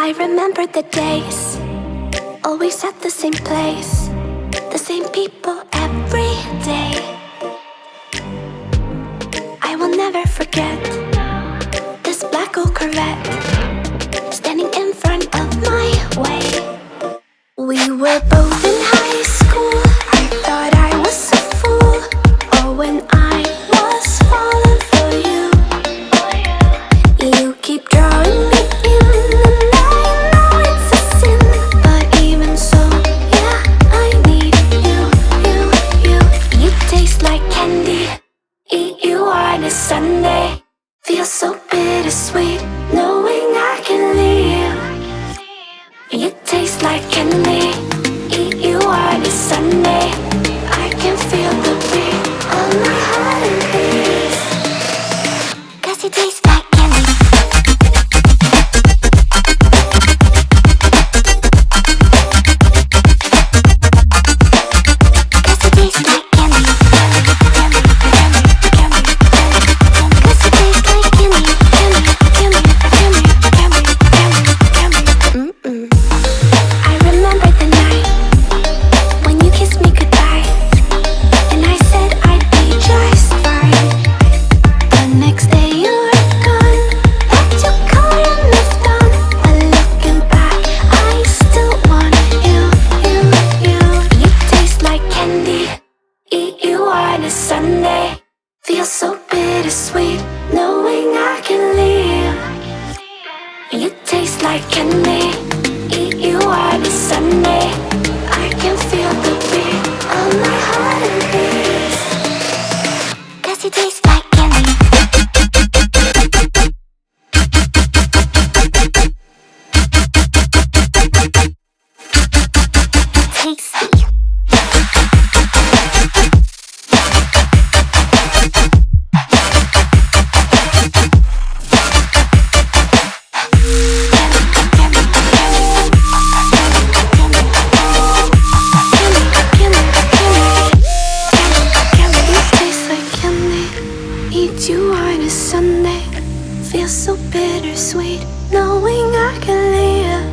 I remember the days, always at the same place, the same people every day. I will never forget this black old Corvette standing in front of my way. We were both in high school. I thought I was a fool. Oh, when I was falling for you. You keep drawing me in, and I know it's a sin, but even so, yeah, I need you. You taste like candy. Eat you on a Sunday. Feel so bittersweet, knowing I can leave. You taste like candy. Eat you on a Sunday. I can feel the beat on my heart and peace. 'Cause you taste like candy. Sunday, feel so bittersweet, knowing I can leave. You taste like candy. Eat you on a Sunday. I can feel the beat on my heart and peace. 'Cause you taste like candy. Tasty. You on a Sunday, feel so bittersweet, knowing I can leave.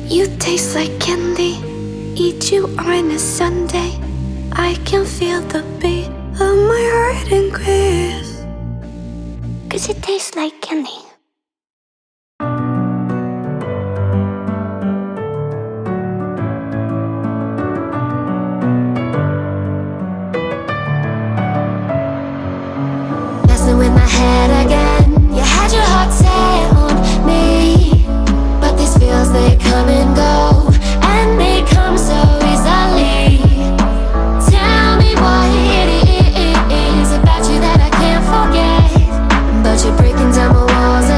You taste like candy. Eat you on a Sunday. I can feel the beat of my heart increase. 'Cause it tastes like candy. In my head again, you had your heart set on me, but these feels, they come and go, and they come so easily. Tell me what it is about you that I can't forget, but you're breaking down my walls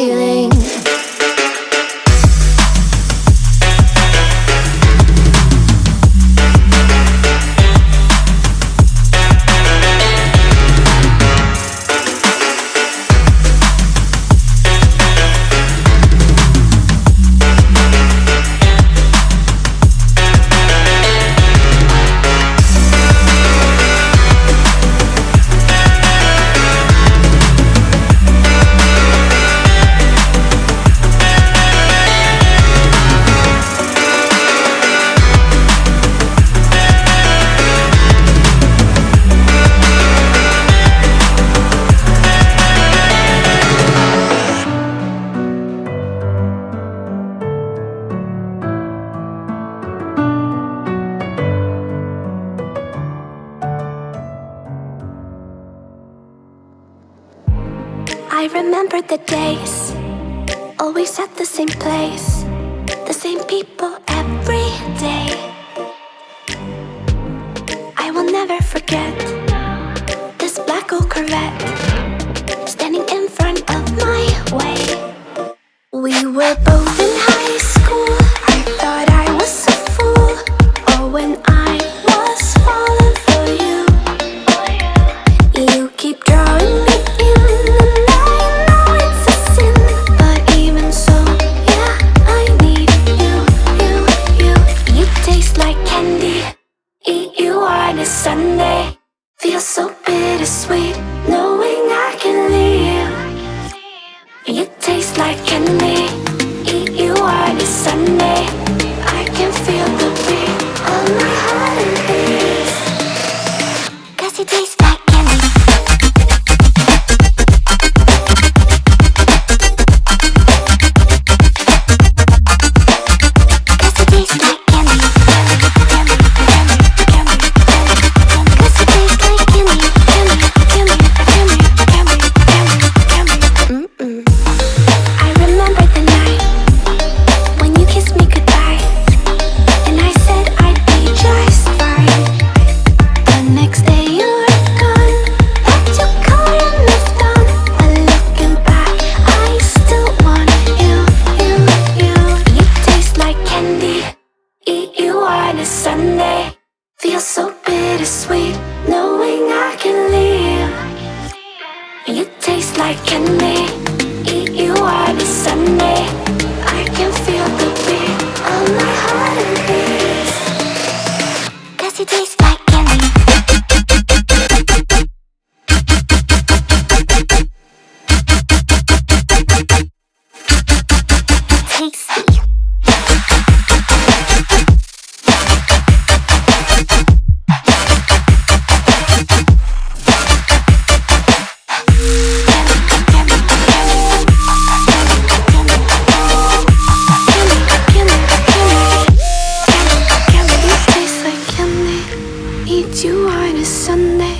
feeling. I remember the days, always at the same place, the same people every day. I will never forget this black old Corvette standing in front of my way. We were both in high school. I thought I was a fool. Oh, when I was falling for you, you keep drawing me in, and I know it's a sin, but even so, yeah, I need you, you, you. You taste like candy. Eat you on a Sunday. Feel so bittersweet knowing I can leave. You taste like candy. Eat you on a Sunday. I can feel the beat of my heart and beats. 'Cause you taste like candy. Sunday, feel so bittersweet knowing I can leave. You taste like candy. Eat you on a Sunday. I can feel the beat of my heart and beats. 'Cause you taste like candy. Tasty. You on a Sunday,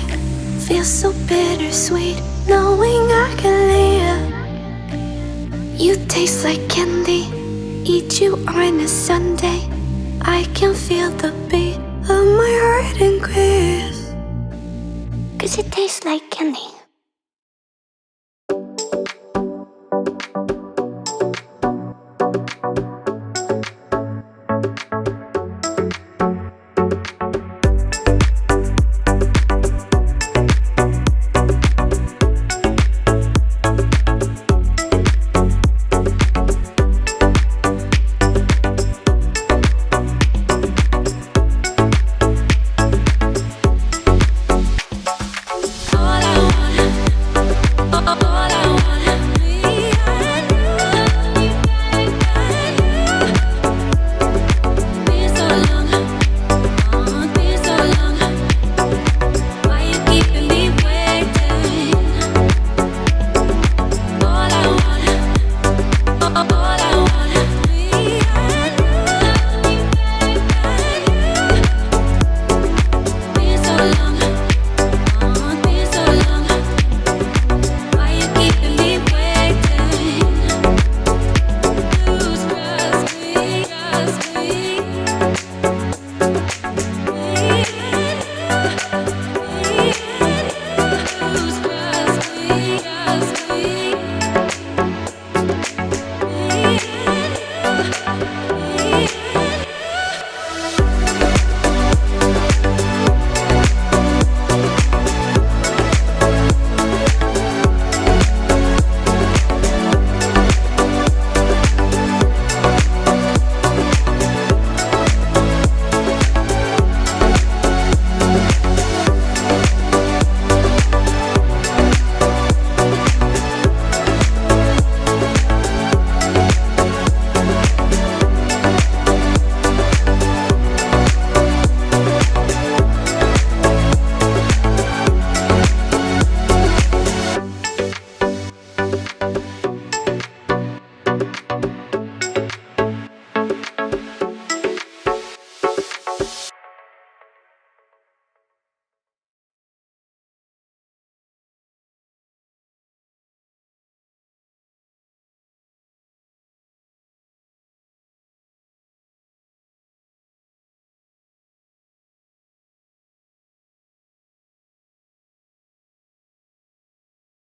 feel so bittersweet knowing I can leave. You taste like candy. Eat you on a Sunday. I can feel the beat of my heart increase. 'Cause it tastes like candy.